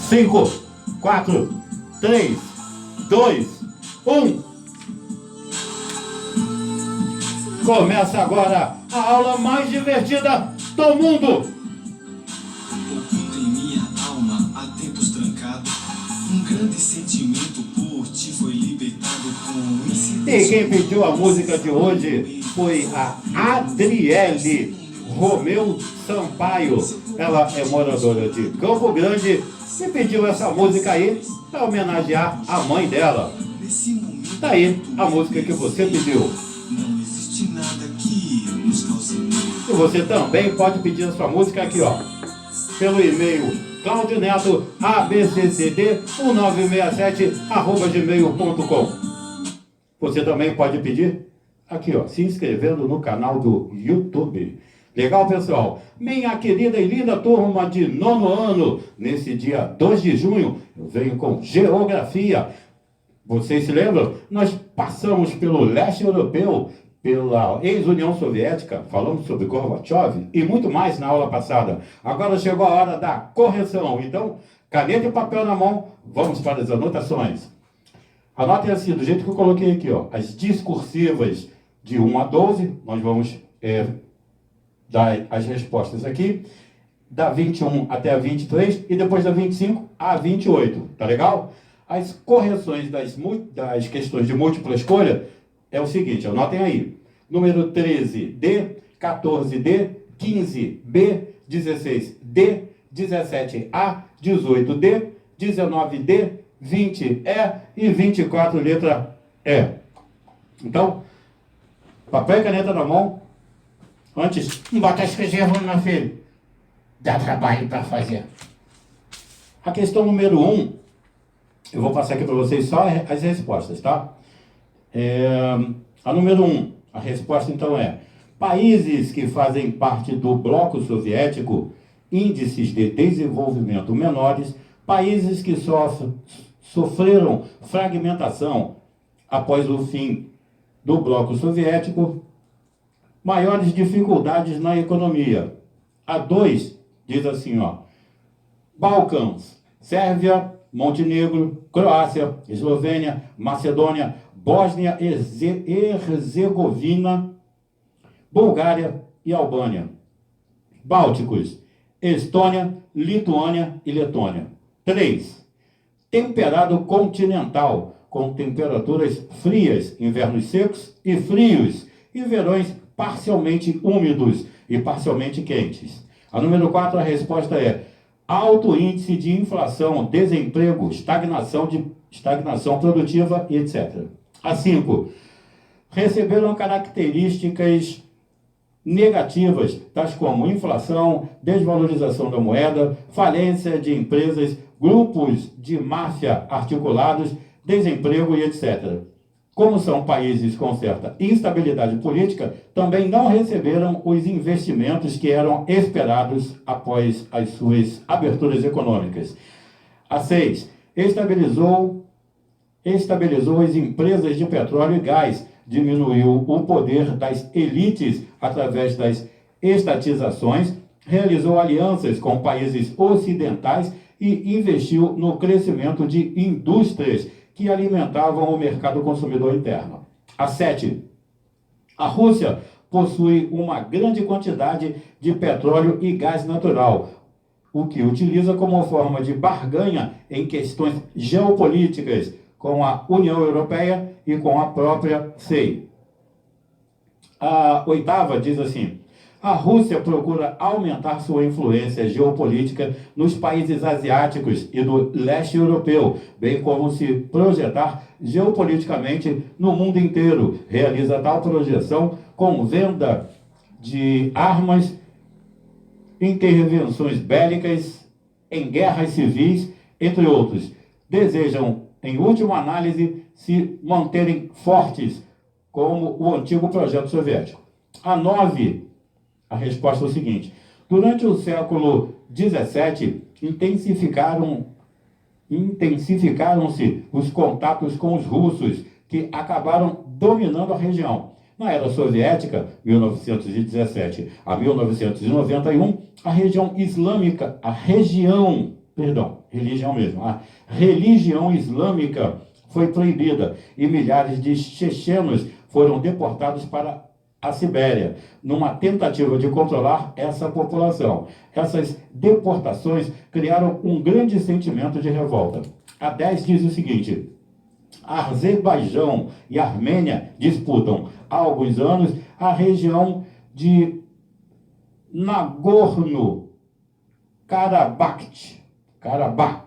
5, 4, 3, 2, 1. Começa agora a aula mais divertida do mundo. Oculto em minha alma, há tempos trancado, um grande sentimento por ti foi libertado com esse... E quem pediu a música de hoje foi a Adriele Romeu Sampaio. Ela é moradora de Campo Grande e pediu essa música aí para homenagear a mãe dela. Tá aí a música que você pediu. Não existe nada que nos cause medo. E você também pode pedir a sua música aqui, ó, pelo e-mail claudioneto1967@gmail.com. Você também pode pedir aqui, ó, se inscrevendo no canal do YouTube. Legal, pessoal? Minha querida e linda turma de 9º ano, nesse dia 2 de junho, eu venho com Geografia. Vocês se lembram? Nós passamos pelo leste europeu, pela ex-União Soviética, falamos sobre Gorbachev e muito mais na aula passada. Agora chegou a hora da correção. Então, caneta e papel na mão, vamos para as anotações. Anotem assim, do jeito que eu coloquei aqui, ó, as discursivas de 1 a 12, nós vamos dar as respostas aqui, da 21 até a 23 e depois da 25 a 28, tá legal? As correções das questões de múltipla escolha é o seguinte, anotem aí. Número 13D, 14D, 15B, 16D, 17A, 18D, 19D, 20E e 24, letra E. Então, papel e caneta na mão. Antes, não bota escrever, meu filho. Dá trabalho para fazer. A questão número 1, eu vou passar aqui para vocês só as respostas, tá? A número 1, a resposta então é: países que fazem parte do bloco soviético, índices de desenvolvimento menores, países que sofreram fragmentação após o fim do bloco soviético, maiores dificuldades na economia. A 2 diz assim, ó: Balcãs, Sérvia, Montenegro, Croácia, Eslovênia, Macedônia, Bósnia e Herzegovina, Bulgária e Albânia. Bálticos, Estônia, Lituânia e Letônia. 3. Temperado continental, com temperaturas frias, invernos secos e frios, e verões parcialmente úmidos e parcialmente quentes. A número 4, a resposta é: alto índice de inflação, desemprego, estagnação produtiva e etc. A 5, receberam características negativas, tais como inflação, desvalorização da moeda, falência de empresas, grupos de máfia articulados, desemprego e etc. Como são países com certa instabilidade política, também não receberam os investimentos que eram esperados após as suas aberturas econômicas. A 6, estabilizou as empresas de petróleo e gás, diminuiu o poder das elites através das estatizações, realizou alianças com países ocidentais e investiu no crescimento de indústrias que alimentavam o mercado consumidor interno. A 7, a Rússia possui uma grande quantidade de petróleo e gás natural, o que utiliza como forma de barganha em questões geopolíticas com a União Europeia e com a própria CEI. A 8ª diz assim: a Rússia procura aumentar sua influência geopolítica nos países asiáticos e do leste europeu, bem como se projetar geopoliticamente no mundo inteiro. Realiza tal projeção com venda de armas, intervenções bélicas em guerras civis, entre outros. Desejam, em última análise, se manterem fortes, como o antigo projeto soviético. A 9, a resposta é o seguinte: durante o século XVII, intensificaram-se os contatos com os russos, que acabaram dominando a região. Na era soviética, 1917 a 1991, a região perdão, religião mesmo, a religião islâmica foi proibida e milhares de chechenos foram deportados para a Sibéria, numa tentativa de controlar essa população. Essas deportações criaram um grande sentimento de revolta. A 10 diz o seguinte: Azerbaijão e Armênia disputam há alguns anos a região de Nagorno-Karabakh.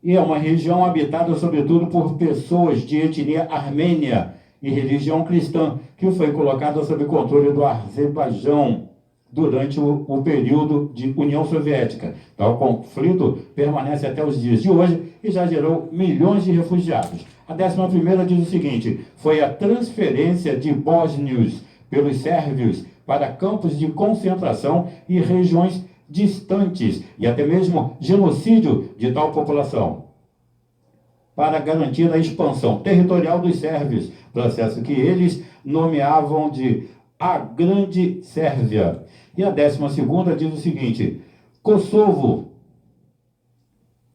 E é uma região habitada sobretudo por pessoas de etnia armênia e religião cristã, que foi colocada sob controle do Azerbaijão durante o período de União Soviética. Tal conflito permanece até os dias de hoje e já gerou milhões de refugiados. A 11ª diz o seguinte: foi a transferência de bósnios pelos sérvios para campos de concentração e regiões distantes, e até mesmo genocídio de tal população, para garantir a expansão territorial dos sérvios, processo que eles nomeavam de a Grande Sérvia. E a 12ª diz o seguinte: Kosovo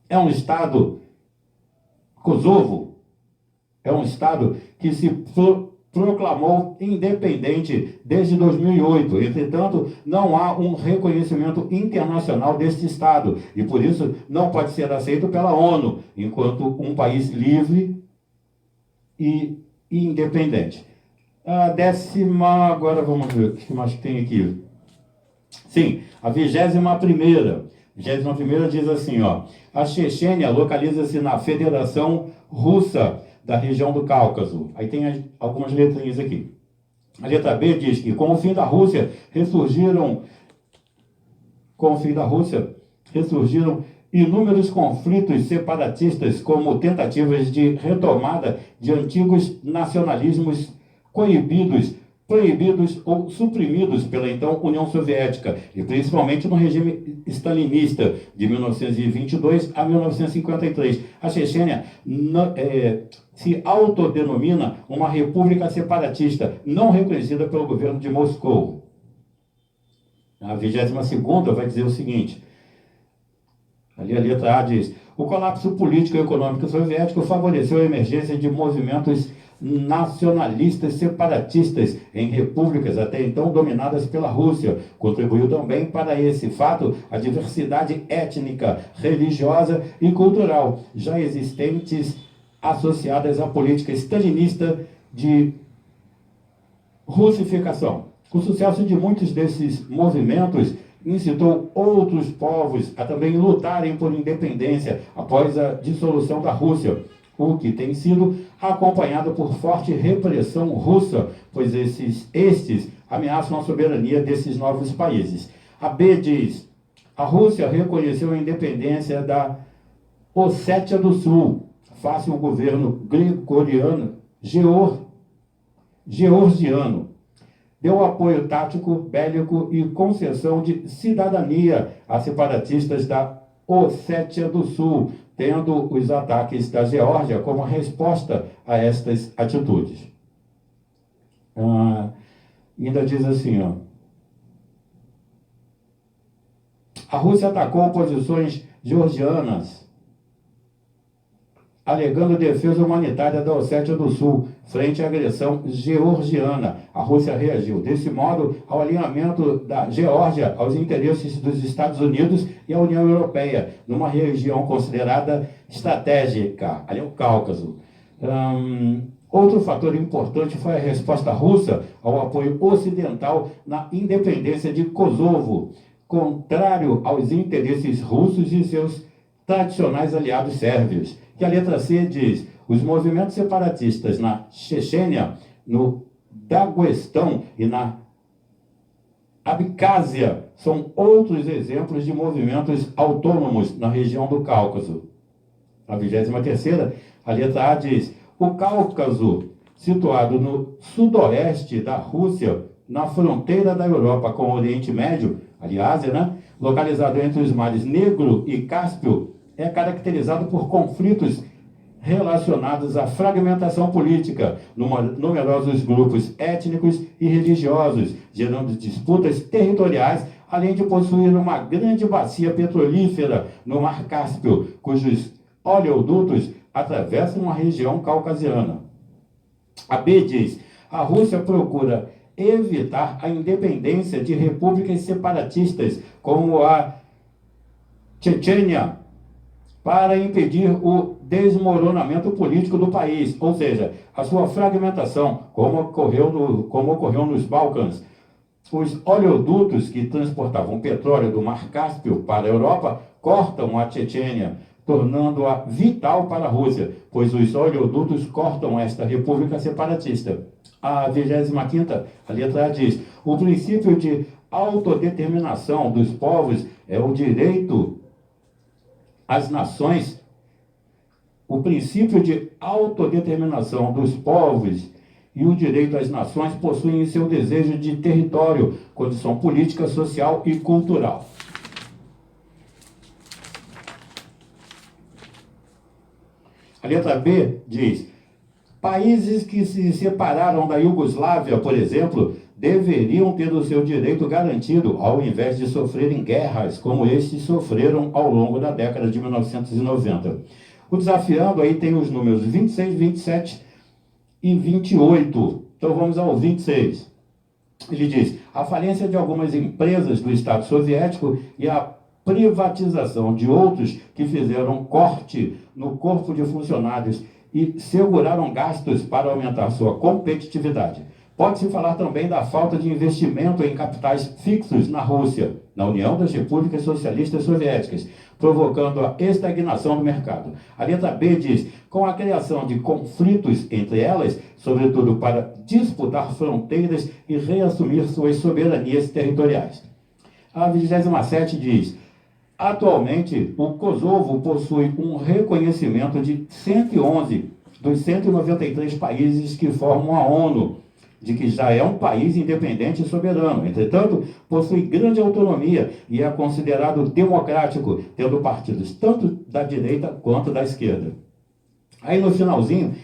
é um estado que se proclamou independente desde 2008. Entretanto, não há um reconhecimento internacional deste estado e por isso não pode ser aceito pela ONU enquanto um país livre e independente. A 10ª, agora vamos ver o que mais tem aqui. Sim, a 21ª diz assim, ó: a Chechênia localiza-se na Federação Russa da região do Cáucaso. Aí tem algumas letrinhas aqui. A letra B diz que com o fim da Rússia ressurgiram inúmeros conflitos separatistas, como tentativas de retomada de antigos nacionalismos proibidos ou suprimidos pela então União Soviética, e principalmente no regime stalinista de 1922 a 1953. A Chechênia se autodenomina uma república separatista, não reconhecida pelo governo de Moscou. A 22ª vai dizer o seguinte, ali a letra A diz: o colapso político e econômico soviético favoreceu a emergência de movimentos nacionalistas separatistas em repúblicas até então dominadas pela Rússia. Contribuiu também para esse fato a diversidade étnica, religiosa e cultural já existentes associadas à política stalinista de russificação. O sucesso de muitos desses movimentos incitou outros povos a também lutarem por independência após a dissolução da Rússia, o que tem sido acompanhado por forte repressão russa, pois estes ameaçam a soberania desses novos países. A B diz: a Rússia reconheceu a independência da Ossétia do Sul, face ao governo georgiano. Deu apoio tático, bélico e concessão de cidadania a separatistas da Ossétia do Sul, tendo os ataques da Geórgia como resposta a estas atitudes. Ainda diz assim, ó: a Rússia atacou posições georgianas, alegando defesa humanitária da Ossétia do Sul frente à agressão georgiana. A Rússia reagiu, desse modo, ao alinhamento da Geórgia aos interesses dos Estados Unidos e à União Europeia, numa região considerada estratégica, ali é o Cáucaso. Outro fator importante foi a resposta russa ao apoio ocidental na independência de Kosovo, contrário aos interesses russos e seus tradicionais aliados sérvios. Que a letra C diz: os movimentos separatistas na Chechênia, no Daguestão e na Abcásia são outros exemplos de movimentos autônomos na região do Cáucaso. A 23ª, a letra A diz: o Cáucaso, situado no sudoeste da Rússia, na fronteira da Europa com o Oriente Médio, ali Ásia, né? Localizado entre os mares Negro e Cáspio, é caracterizado por conflitos relacionados à fragmentação política, numerosos grupos étnicos e religiosos, gerando disputas territoriais além de possuir uma grande bacia petrolífera no Mar Cáspio, cujos oleodutos atravessam a região caucasiana. A B diz: a Rússia procura evitar a independência de repúblicas separatistas, como a Chechênia, para impedir o desmoronamento político do país, ou seja, a sua fragmentação, como ocorreu nos Balcãs. Os oleodutos que transportavam petróleo do Mar Cáspio para a Europa cortam a Chechênia, tornando-a vital para a Rússia, pois os oleodutos cortam esta república separatista. A 25ª, a letra A diz: o princípio de autodeterminação dos povos é o direito às nações. O princípio de autodeterminação dos povos e o direito às nações possuem em seu desejo de território, condição política, social e cultural. A letra B diz: países que se separaram da Iugoslávia, por exemplo, deveriam ter o seu direito garantido, ao invés de sofrerem guerras como estes sofreram ao longo da década de 1990. O desafiando aí tem os números 26, 27 e 28. Então vamos ao 26. Ele diz: a falência de algumas empresas do Estado soviético e a privatização de outros que fizeram corte no corpo de funcionários e seguraram gastos para aumentar sua competitividade. Pode-se falar também da falta de investimento em capitais fixos na Rússia, na União das Repúblicas Socialistas Soviéticas, provocando a estagnação do mercado. A letra B diz: com a criação de conflitos entre elas, sobretudo para disputar fronteiras e reassumir suas soberanias territoriais. A 27ª diz: atualmente, o Kosovo possui um reconhecimento de 111 dos 193 países que formam a ONU, de que já é um país independente e soberano. Entretanto, possui grande autonomia e é considerado democrático, tendo partidos tanto da direita quanto da esquerda. Aí no finalzinho,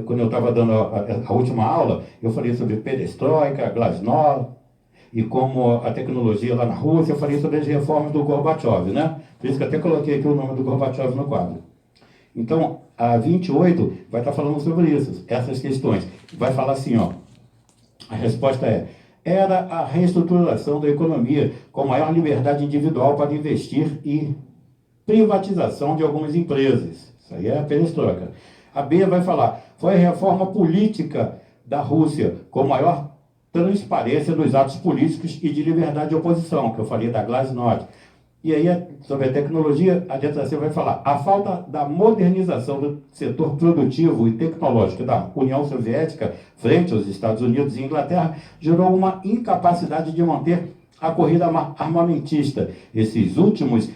quando eu estava dando a última aula, eu falei sobre perestroika, glasnost, e como a tecnologia lá na Rússia, eu falei sobre as reformas do Gorbachev, né? Por isso que até coloquei aqui o nome do Gorbachev no quadro. Então, a 28 vai estar falando sobre isso, essas questões. Vai falar assim, ó, a resposta era a reestruturação da economia com maior liberdade individual para investir e privatização de algumas empresas. Isso aí é a perestroika. A B vai falar: foi a reforma política da Rússia com maior transparência dos atos políticos e de liberdade de oposição, que eu falei da glasnost. E aí, sobre a tecnologia, a letra C vai falar: a falta da modernização do setor produtivo e tecnológico da União Soviética frente aos Estados Unidos e Inglaterra gerou uma incapacidade de manter a corrida armamentista. Esses últimos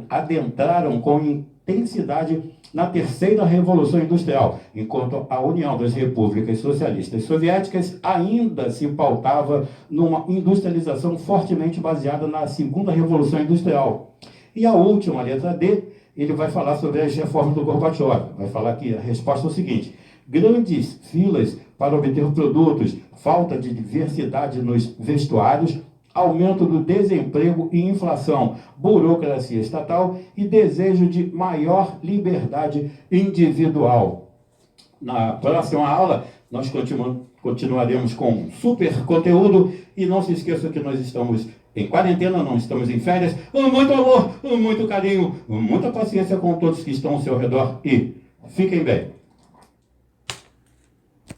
adentraram com intensidade na terceira Revolução Industrial, enquanto a União das Repúblicas Socialistas Soviéticas ainda se pautava numa industrialização fortemente baseada na segunda Revolução Industrial. E a última, a letra D, ele vai falar sobre as reformas do Gorbachev. Vai falar que a resposta é o seguinte: grandes filas para obter produtos, falta de diversidade nos vestuários, aumento do desemprego e inflação, burocracia estatal e desejo de maior liberdade individual. Na próxima aula, nós continuaremos com super conteúdo e não se esqueça que nós estamos em quarentena, não estamos em férias. Muito amor, muito carinho, muita paciência com todos que estão ao seu redor e fiquem bem.